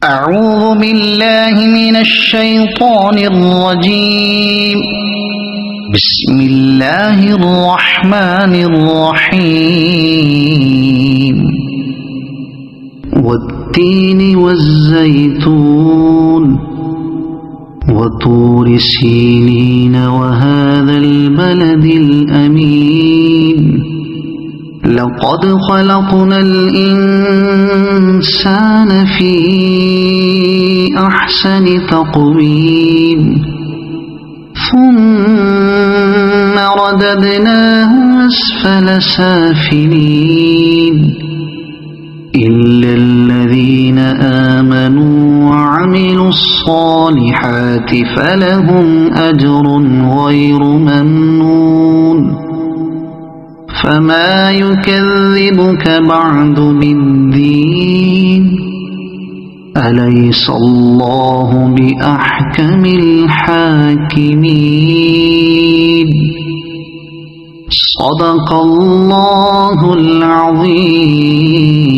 أعوذ بالله من الشيطان الرجيم. بسم الله الرحمن الرحيم. والتين والزيتون وطور سينين وهذا البلد الأمين. لقد خلقنا الإنسان في أحسن تقويم ثم رددناه أسفل سافلين إلا الذين آمنوا وعملوا الصالحات فلهم أجر غير ممنون. فما يكذبك بعد بالدين؟ أليس الله بأحكم الحاكمين؟ صدق الله العظيم.